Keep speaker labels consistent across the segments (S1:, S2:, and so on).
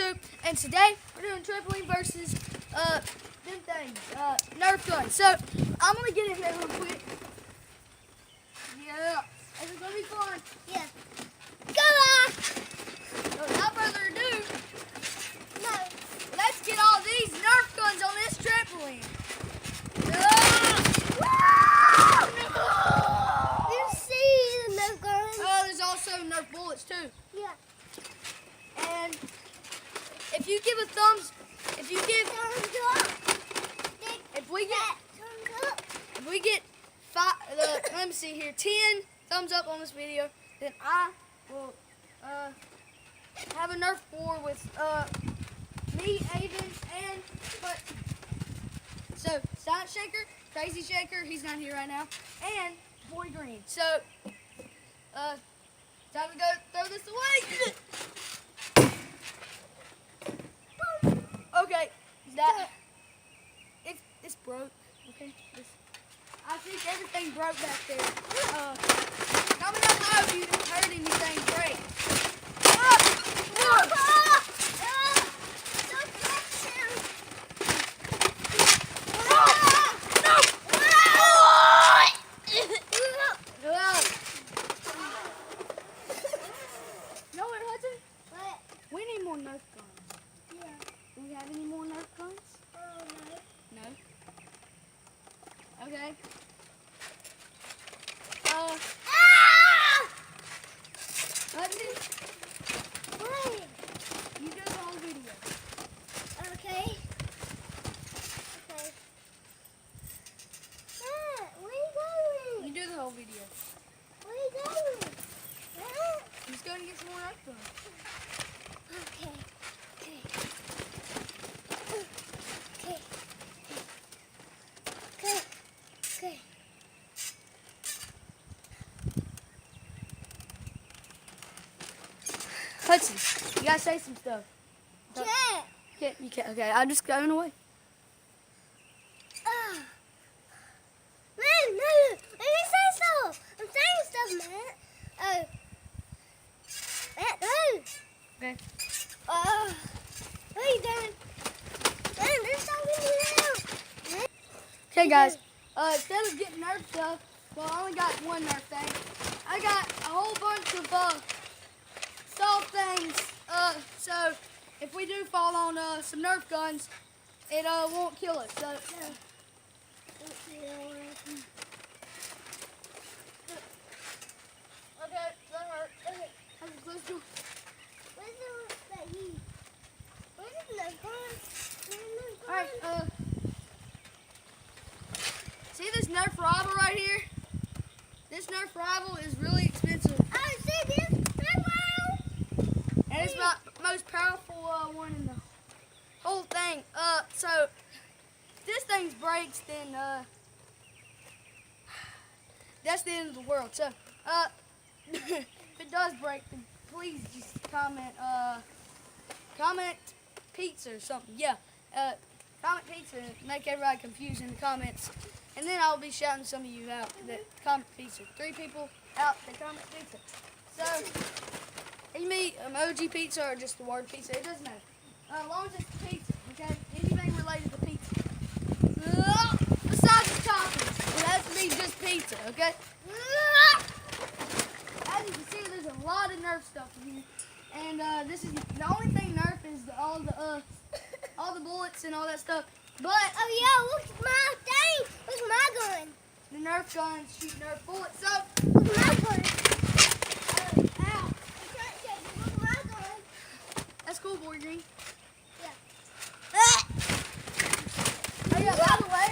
S1: YouTube, and today we're doing trampoline versus them things, Nerf guns. So I'm gonna get in here real quick. Yeah, this is gonna be fun.
S2: Yeah. Go on!
S1: So without further ado, let's get all these Nerf guns on this trampoline.
S2: You see the Nerf guns?
S1: Oh, there's also Nerf bullets too.
S2: Yeah.
S1: And if you give a thumbs, if we get let me see here, 10 thumbs up on this video, then I will have a Nerf war with me, Avon, and so Silent Shaker, Crazy Shaker, he's not here right now, and Boy Green. So time to go throw this away. Okay, it's broke. Okay, I think everything broke back there. Comment down below if you heard anything break. No, Hudson.
S2: What?
S1: We need more Nerf guns.
S2: Yeah.
S1: Do we have any more Nerf guns?
S2: No.
S1: No? Okay. Hudson,
S2: What?
S1: you do the whole video.
S2: Okay. Where are you going?
S1: You do the whole video.
S2: Where are you going?
S1: Let's go and get some more Nerf guns.
S2: Okay. Okay.
S1: Hudson, you gotta say some stuff.
S2: Can't.
S1: You can't. Okay, I'm just going away.
S2: Man, no, let me say stuff. I'm saying stuff, man. No.
S1: Okay.
S2: What are you doing? Man, there's something here.
S1: Okay, guys. Instead of getting Nerf stuff, well, I only got one Nerf thing. I got a whole bunch of soft things. So if we do fall on some Nerf guns, it won't kill us. So. Okay, that hurt. Okay, let's do. All right. See this Nerf rival right here? This Nerf rival is really expensive, and it's my most powerful one in the whole thing. So if this thing breaks, then that's the end of the world. So if it does break, then please just comment pizza or something. Yeah, comment pizza and make everybody confused in the comments. And then I'll be shouting some of you out that comment pizza. 3 people out that comment pizza. So, you mean emoji pizza or just the word pizza, it doesn't matter. As long as it's pizza, okay? Anything related to pizza. Besides the toppings, it has to be just pizza, okay? As you can see, there's a lot of Nerf stuff in here. And this is the only thing Nerf is all the bullets and all that stuff. But
S2: look at my thing. Look at my gun.
S1: the Nerf guns shoot Nerf bullets. So
S2: Look at my gun.
S1: ow.
S2: Look at my gun.
S1: That's cool, Boy Green.
S2: Yeah.
S1: Oh yeah, by the way,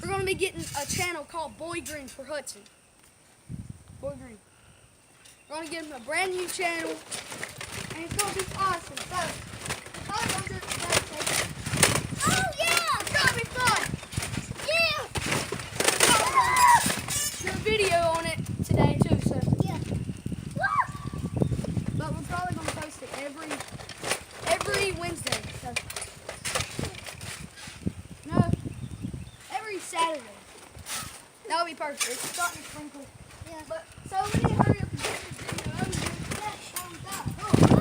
S1: we're gonna be getting a channel called Boy Green for Hudson. Boy Green. We're gonna give him a brand new channel, and it's gonna be awesome. So,
S2: Oh yeah!
S1: it's gonna be fun.
S2: Yeah!
S1: Do a video on it today too. So,
S2: Yeah.
S1: but we're probably gonna post it every Wednesday. So, no, every Saturday. That would be perfect. It's starting to sprinkle.
S2: Yeah.
S1: But so we need to hurry up and get this video over with.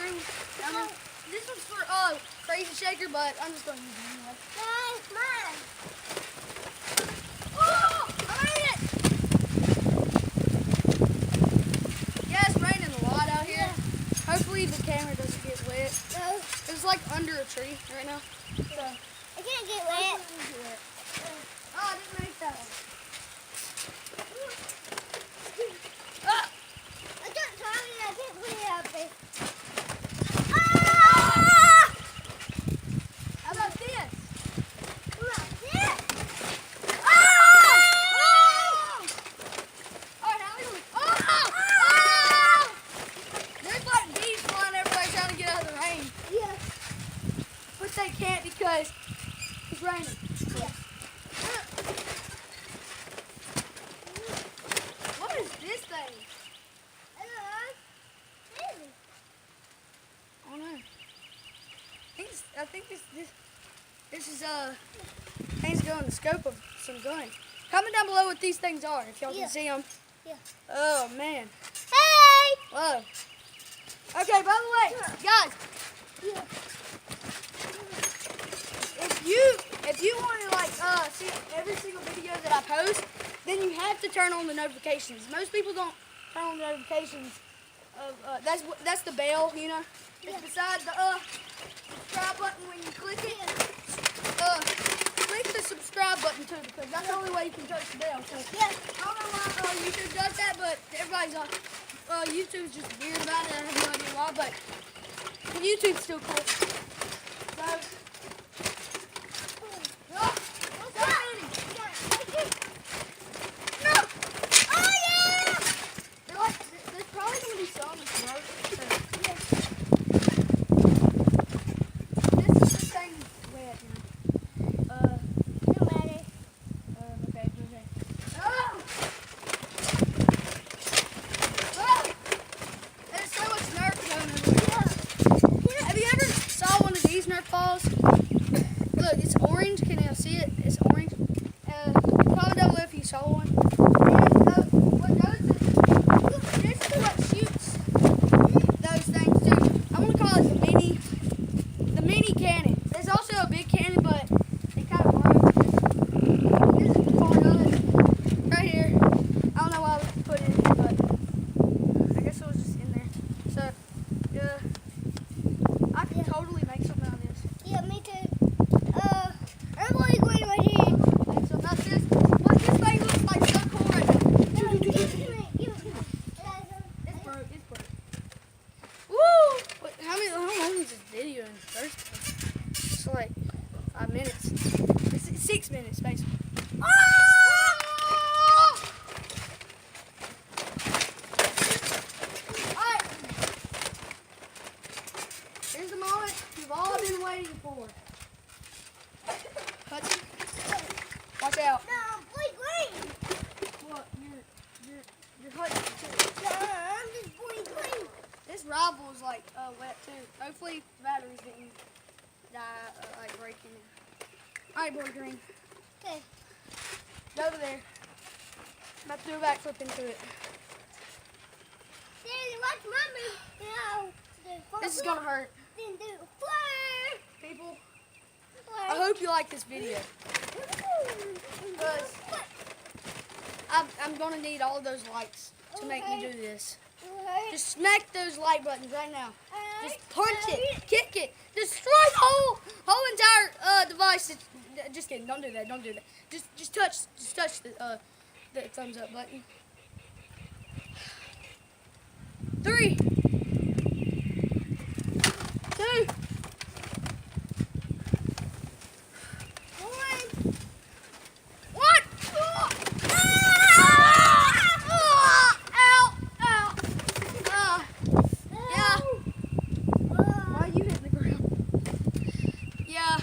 S1: ring. This one's for Crazy Shaker, but I'm just going to use it anyway.
S2: Nice, mine.
S1: Oh, I made it! Yeah, it's raining a lot out here. Yeah. Hopefully the camera doesn't get wet.
S2: No.
S1: It's like under a tree right now. So
S2: I can't get wet.
S1: Oh, I didn't make that one.
S2: I got Tommy, I can't put it out there.
S1: How about this?
S2: Look, this.
S1: Alright, how are we going? There's like bees flying everywhere trying to get out of the rain.
S2: Yeah.
S1: But they can't because it's raining.
S2: Yeah.
S1: What is this thing? I don't know. I think this is things go in the scope of some guns. Comment down below what these things are if y'all
S2: Yeah.
S1: can see them.
S2: Yeah.
S1: Oh man.
S2: Hey!
S1: Whoa. Okay, by the way, guys,
S2: Yeah.
S1: if you want to like see every single video that I post, then you have to turn on the notifications. Most people don't turn on the notifications of that's the bell, you know. It's beside the subscribe button when you click it. Click the subscribe button too because that's the only way you can touch the bell. So,
S2: Yeah.
S1: I don't know why YouTube does that, but everybody's on YouTube's just weird about it. I have no idea why, but YouTube's still cool. So, no!
S2: Oh yeah!
S1: There's probably gonna be some smoke. This thing's wet now.
S2: No matter.
S1: Okay. Oh! Oh! There's so much nerf going everywhere. Have you ever saw one of these nerf balls? Look, it's orange. Can you see it? It's orange. Comment down below if you saw one. And what goes is, this is what shoots those things too. I want to call it the mini cannon. There's also a big cannon, but it kind of broke. This is the part of it right here. I don't know why we put it in here, but I guess it was just in there. So, I can totally make something out of this.
S2: Yeah, me too. I'm going right here.
S1: Make something out of this. What this thing looks like so cool right now.
S2: No, give it to me. Give it to me.
S1: It's broke. It's broke. Woo! Wait, how long is this video in the first place? It's like 5 minutes. It's 6 minutes, basically. Alright. Here's the moment you've all been waiting for. Touch it. Watch out.
S2: No, boy green.
S1: What? You're hurting too.
S2: I'm just boy green.
S1: This rival is like wet too. Hopefully the batteries didn't die like breaking it. Alright, boy green.
S2: Okay.
S1: Go over there. About to do a backflip into it.
S2: Then watch mommy. Now.
S1: This is gonna hurt.
S2: Then do flare.
S1: People, I hope you like this video. Because I'm gonna need all those likes to make me do this. Just smack those like buttons right now. Just punch it, kick it, destroy the whole entire device. Just kidding. Don't do that. Don't do that. Just touch the thumbs up button. 3, 2, 1. Yeah. Why are you hitting the ground? Yeah.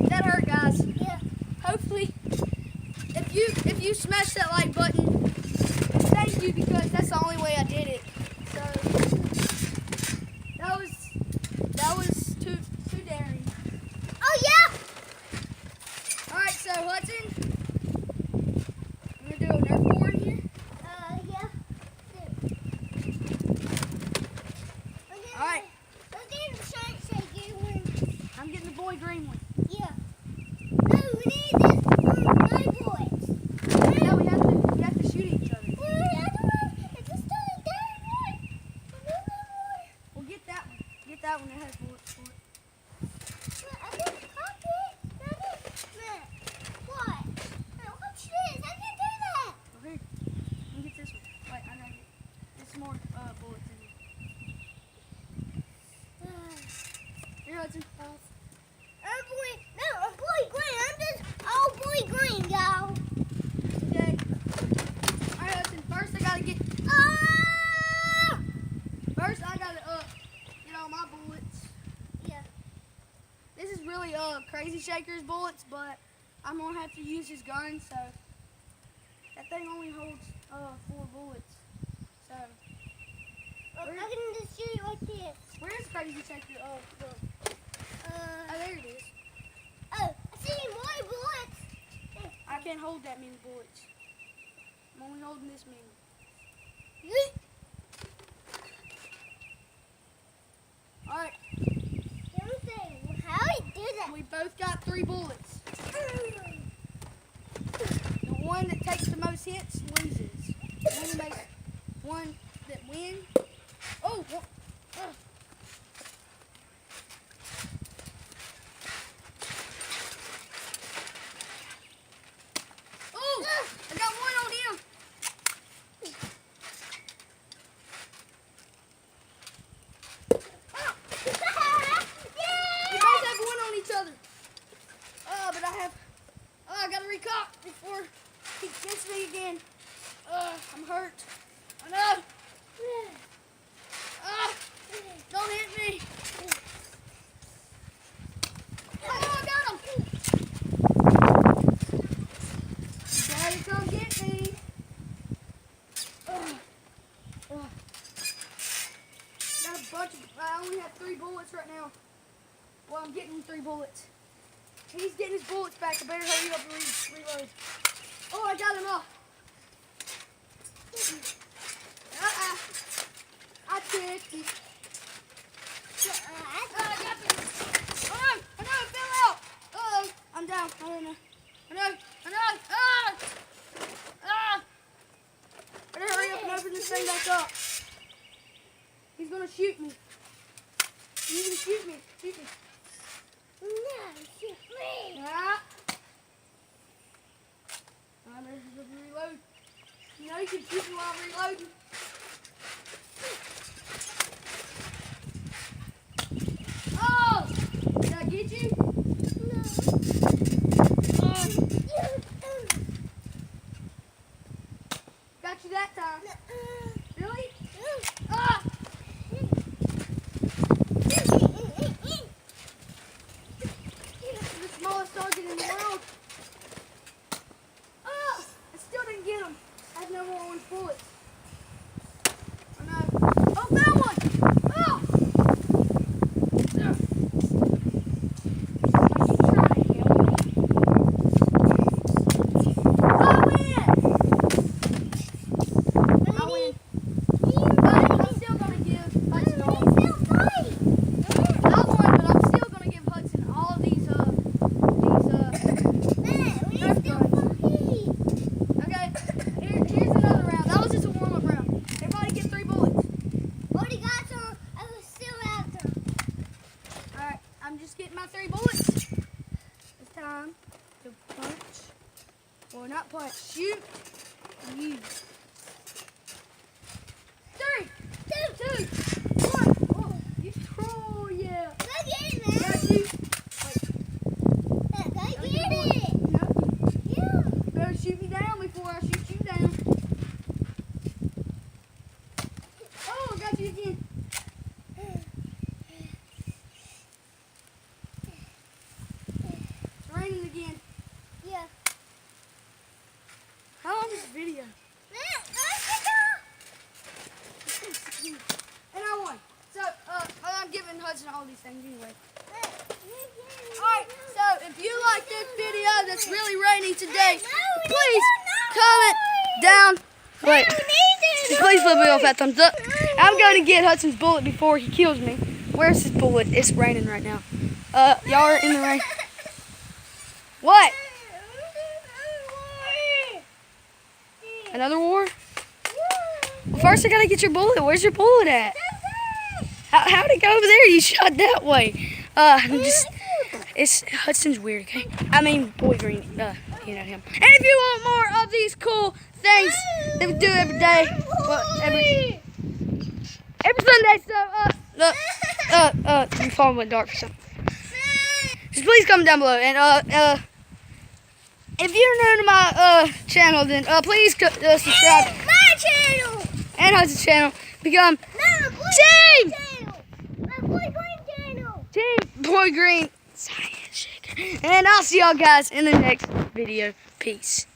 S1: That hurt, guys.
S2: Yeah.
S1: Hopefully, if you smash that like button, thank you because that's the only some more bullets in here. Here, Hudson.
S2: I'm boy green. I'm just all boy green, y'all.
S1: Okay. Alright, Hudson. First, I gotta get. First, I gotta get all my bullets.
S2: Yeah.
S1: This is really Crazy Shaker's bullets, but I'm gonna have to use his gun, so that thing only holds 4 bullets. So
S2: I can just shoot it right there.
S1: where's Crazy Shaker? Oh, look. There it is.
S2: Oh, I see more bullets.
S1: I can't hold that many bullets. I'm only holding this many. All right.
S2: How he do that?
S1: We both got 3 bullets. The one that takes the most hits loses. The one that makes one that wins. Oh! Oh! I got one on him. We both have one on each other. Oh, but I gotta recock before he gets me again. I'm hurt. I know. Don't hit me. Oh, I got him. Daddy, come get me. Got a bunch of, I only have 3 bullets right now. Well, I'm getting 3 bullets. He's getting his bullets back. I better hurry up and reload. Oh, I got him off. I tricked you. I got you. Oh, no, it fell out. Uh-oh, I'm down. I don't know. I know. Better hurry up and open this thing back up. He's gonna shoot me. He's gonna shoot me. Shoot me.
S2: No, shoot me.
S1: Yeah. I'm ready to reload. You know you can shoot me while I'm reloading. Oh! Did I get you?
S2: No.
S1: Got you that time. Really? The smallest target in the world. I still didn't get him. I have no more orange bullets. Oh no. Oh, found one! Oh! I'm just getting my 3 bullets. It's time to punch. Or not punch, shoot. Use. 3, 2, 1. Oh, you throw, yeah.
S2: Go get it,
S1: Got
S2: man.
S1: you.
S2: Go
S1: Wait.
S2: get it.
S1: No.
S2: Yeah.
S1: Better shoot me down before I shoot you down. Oh, I got you again. It's raining again.
S2: Yeah.
S1: How long is this video? And I won. So, I'm giving Hudson all these things anyway. Alright, so if you like this video that's really rainy today, please comment down. Wait, please let me off that thumbs up. I'm going to get Hudson's bullet before he kills me. Where's his bullet? It's raining right now. Y'all are in the rain. What? Another war? Well, first I gotta get your bullet. Where's your bullet at? How'd it go over there? You shot that way. It's Hudson's weird, okay? I mean, Boy Green, you know him. And if you want more of these cool things that we do every day, well, every Sunday. So, your phone went dark for something. Just please comment down below. And, if you're new to my channel, then please subscribe.
S2: My channel.
S1: And Hudson's channel. Become
S2: No,
S1: Team
S2: channel. My boy green channel.
S1: Team Boy Green Science Shaker. And I'll see y'all guys in the next video. Peace.